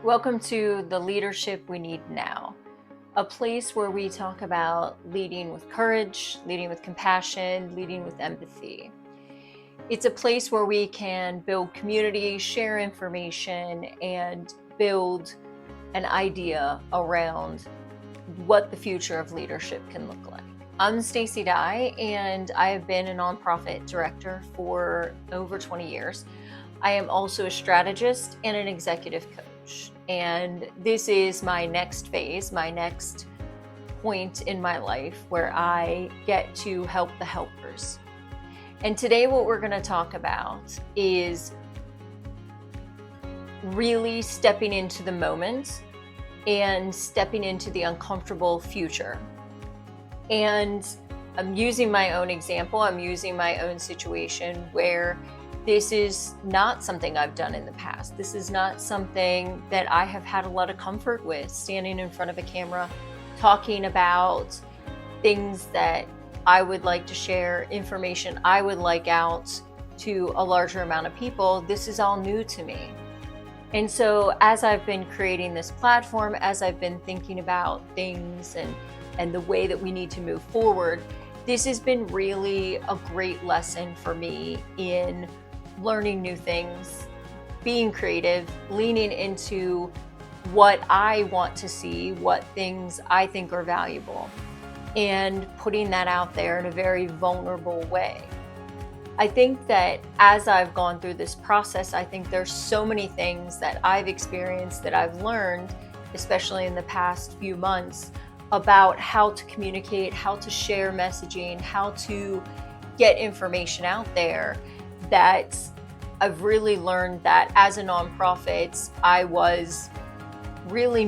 Welcome to The Leadership We Need Now, a place where we talk about leading with courage, leading with compassion, leading with empathy. It's a place where we can build community, share information, and build an idea around what the future of leadership can look like. I'm Stacey Dye, and I have been a nonprofit director for over 20 years. I am also a strategist and an executive coach. And this is my next phase, my next point in my life where I get to help the helpers. And today what we're going to talk about is really stepping into the moment and stepping into the uncomfortable future. And I'm using my own example, I'm using my own situation where this is not something I've done in the past. This is not something that I have had a lot of comfort with, standing in front of a camera, talking about things that I would like to share, information I would like out to a larger amount of people. This is all new to me. And so as I've been creating this platform, as I've been thinking about things and the way that we need to move forward, this has been really a great lesson for me in learning new things, being creative, leaning into what I want to see, what things I think are valuable, and putting that out there in a very vulnerable way. I think that as I've gone through this process, I think there's so many things that I've experienced, that I've learned, especially in the past few months, about how to communicate, how to share messaging, how to get information out there, that I've really learned that as a nonprofit, I was really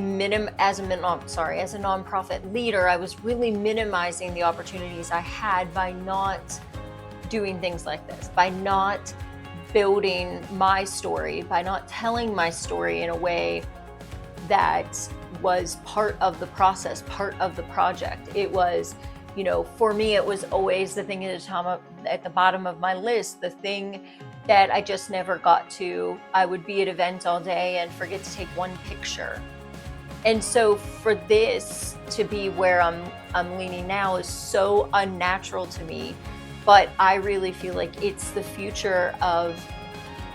as a nonprofit leader, I was really minimizing the opportunities I had by not doing things like this, by not building my story, by not telling my story in a way that was part of the process, part of the project. It was, for me, it was always the thing at the bottom of my list, the thing that I just never got to. I would be at events all day and forget to take one picture. And so for this to be where I'm leaning now is so unnatural to me, but I really feel like it's the future of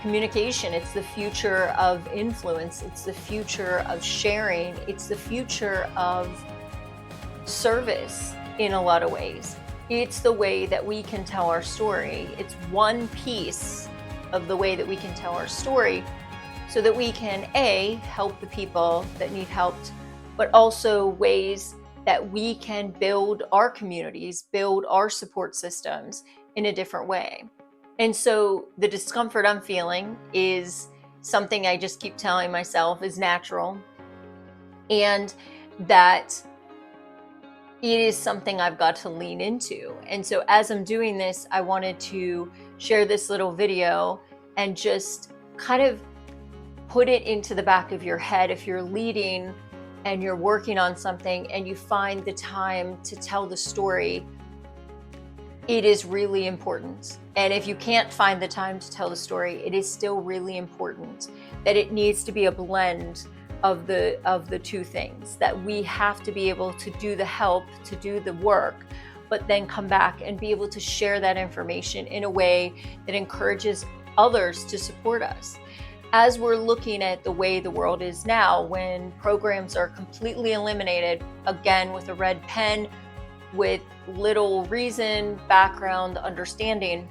communication. It's the future of influence. It's the future of sharing. It's the future of service in a lot of ways. It's the way that we can tell our story. It's one piece of the way that we can tell our story so that we can help the people that need helped, but also ways that we can build our communities, build our support systems in a different way. And so the discomfort I'm feeling is something I just keep telling myself is natural, and that it is something I've got to lean into. And so as I'm doing this, I wanted to share this little video and just kind of put it into the back of your head. If you're leading and you're working on something and you find the time to tell the story, it is really important. And if you can't find the time to tell the story, it is still really important that it needs to be a blend of the two things, that we have to be able to do the help, to do the work, but then come back and be able to share that information in a way that encourages others to support us. As we're looking at the way the world is now, when programs are completely eliminated, again, with a red pen, with little reason, background, understanding,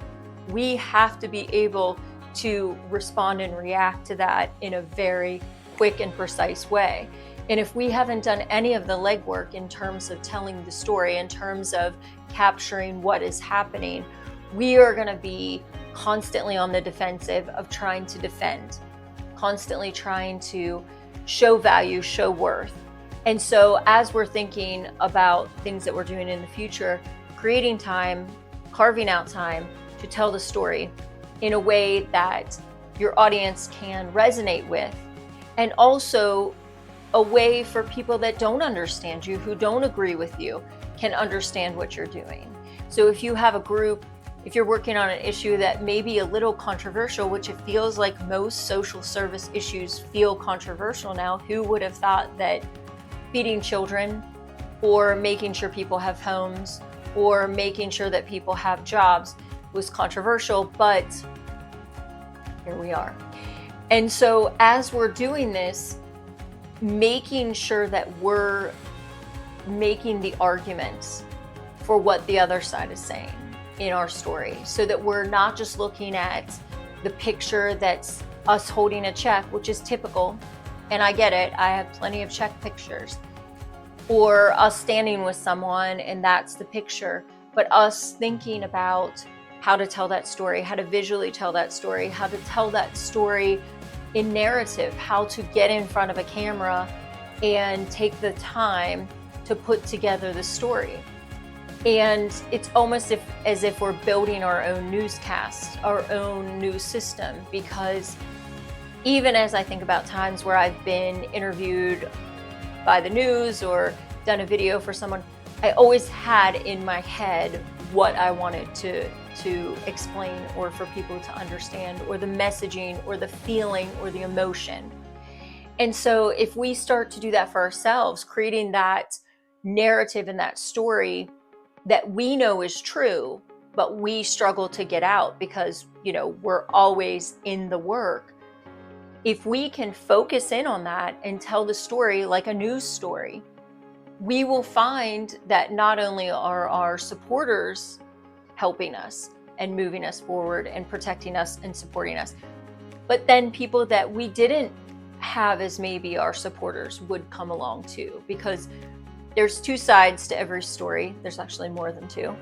we have to be able to respond and react to that in a very quick and precise way. And if we haven't done any of the legwork in terms of telling the story, in terms of capturing what is happening, we are going to be constantly on the defensive of trying to defend, constantly trying to show value, show worth. And so as we're thinking about things that we're doing in the future, creating time, carving out time to tell the story in a way that your audience can resonate with, and also a way for people that don't understand you, who don't agree with you, can understand what you're doing. So if you have a group if you're working on an issue that may be a little controversial, which it feels like most social service issues feel controversial now. Who would have thought that feeding children, or making sure people have homes, or making sure that people have jobs was controversial? But here we are. And so as we're doing this, making sure that we're making the arguments for what the other side is saying in our story, so that we're not just looking at the picture that's us holding a check, which is typical, and I get it, I have plenty of check pictures, or us standing with someone and that's the picture, but us thinking about how to tell that story, how to visually tell that story, how to tell that story in narrative, how to get in front of a camera and take the time to put together the story. And it's almost as if we're building our own newscast, our own news system, because even as I think about times where I've been interviewed by the news or done a video for someone, I always had in my head what I wanted to explain, or for people to understand, or the messaging, or the feeling, or the emotion. And so if we start to do that for ourselves, creating that narrative and that story that we know is true, but we struggle to get out because, we're always in the work. If we can focus in on that and tell the story like a news story, we will find that not only are our supporters helping us and moving us forward and protecting us and supporting us, but then people that we didn't have as maybe our supporters would come along too, because there's two sides to every story. There's actually more than two,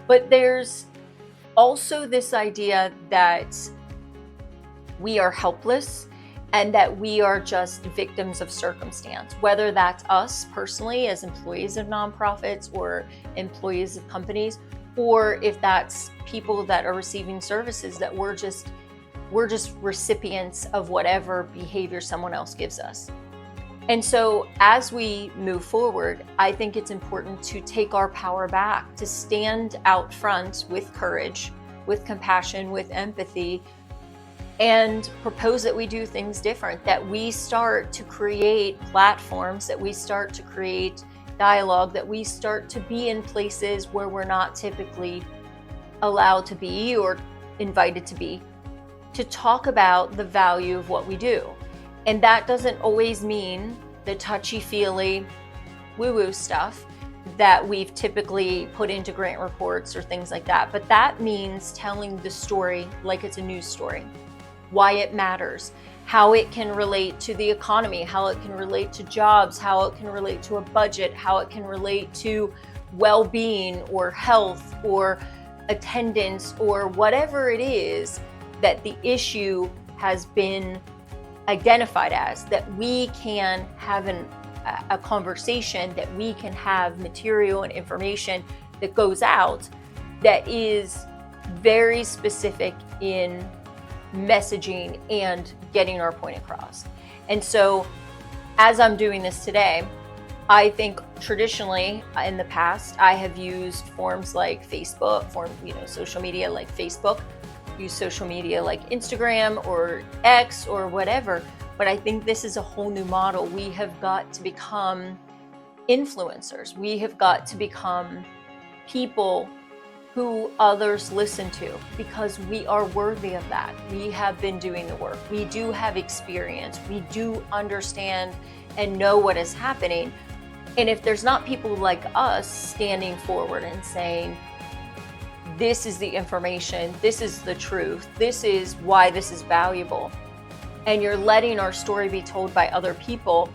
but there's also this idea that we are helpless and that we are just victims of circumstance, whether that's us personally as employees of nonprofits or employees of companies, or if that's people that are receiving services, that we're just recipients of whatever behavior someone else gives us. And so as we move forward, I think it's important to take our power back, to stand out front with courage, with compassion, with empathy, and propose that we do things different, that we start to create platforms, that we start to create dialogue, that we start to be in places where we're not typically allowed to be or invited to be, to talk about the value of what we do. And that doesn't always mean the touchy-feely woo-woo stuff that we've typically put into grant reports or things like that. But that means telling the story like it's a news story, why it matters, how it can relate to the economy, how it can relate to jobs, how it can relate to a budget, how it can relate to well-being or health or attendance or whatever it is that the issue has been identified as, that we can have a conversation, that we can have material and information that goes out that is very specific in messaging and getting our point across. And so as I'm doing this today, I think traditionally in the past, I have used forms like Facebook, social media like Facebook, use social media like Instagram or X or whatever. But I think this is a whole new model. We have got to become influencers. We have got to become people who others listen to, because we are worthy of that. We have been doing the work. We do have experience. We do understand and know what is happening. And if there's not people like us standing forward and saying, this is the information, this is the truth, this is why this is valuable, and you're letting our story be told by other people,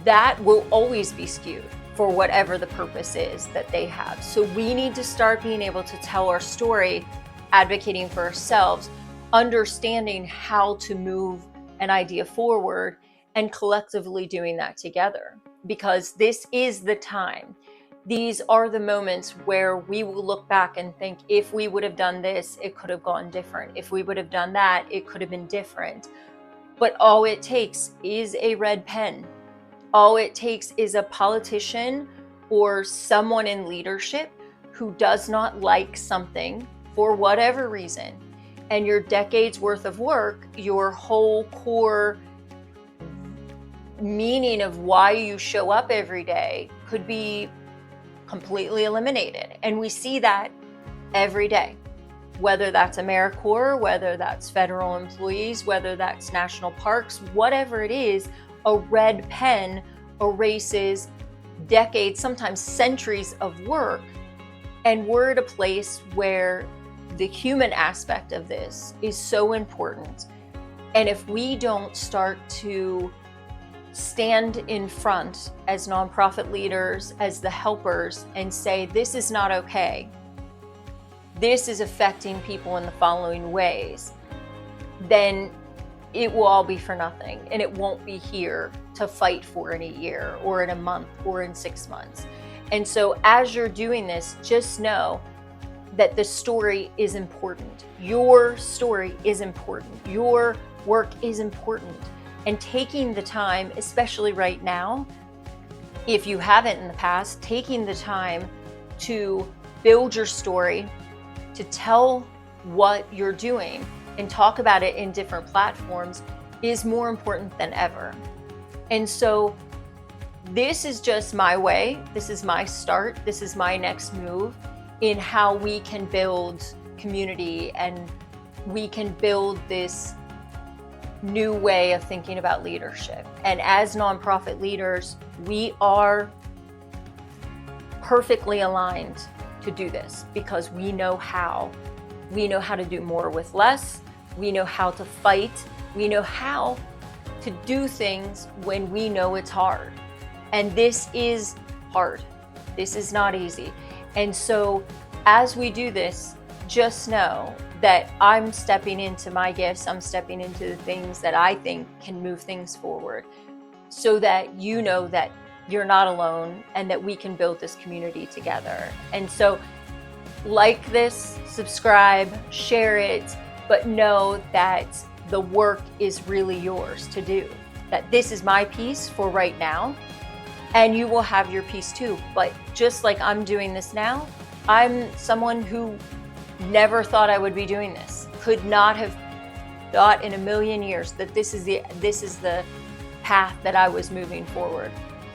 that will always be skewed for whatever the purpose is that they have. So we need to start being able to tell our story, advocating for ourselves, understanding how to move an idea forward, and collectively doing that together. Because this is the time. These are the moments where we will look back and think, if we would have done this, it could have gone different. If we would have done that, it could have been different. But all it takes is a red pen. All it takes is a politician or someone in leadership who does not like something for whatever reason, and your decades worth of work, your whole core meaning of why you show up every day could be completely eliminated. And we see that every day, whether that's AmeriCorps, whether that's federal employees, whether that's national parks, whatever it is, a red pen erases decades, sometimes centuries of work. And we're at a place where the human aspect of this is so important. And if we don't start to stand in front as nonprofit leaders, as the helpers, and say, this is not okay, this is affecting people in the following ways, then it will all be for nothing, and it won't be here to fight for in a year or in a month or in 6 months. And so as you're doing this, just know that the story is important. Your story is important. Your work is important. And taking the time, especially right now, if you haven't in the past, taking the time to build your story, to tell what you're doing and talk about it in different platforms is more important than ever. And so this is just my way. This is my start. This is my next move in how we can build community, and we can build this new way of thinking about leadership. And as nonprofit leaders, we are perfectly aligned to do this because we know how. We know how to do more with less. We know how to fight. We know how to do things when we know it's hard. And this is hard. This is not easy. And so as we do this, just know that I'm stepping into my gifts. I'm stepping into the things that I think can move things forward, so that you know that you're not alone and that we can build this community together. And so like this, subscribe, share it, but know that the work is really yours to do. That this is my piece for right now, and you will have your piece too. But just like I'm doing this now, I'm someone who never thought I would be doing this. Could not have thought in a million years that this is the path that I was moving forward.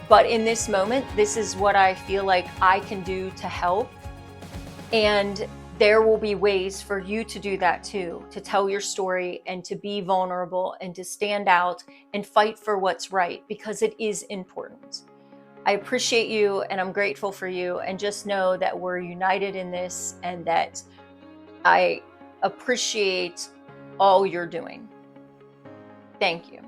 But in this moment, this is what I feel like I can do to help. And there will be ways for you to do that too, to tell your story and to be vulnerable and to stand out and fight for what's right, because it is important. I appreciate you and I'm grateful for you, and just know that we're united in this and that I appreciate all you're doing. Thank you.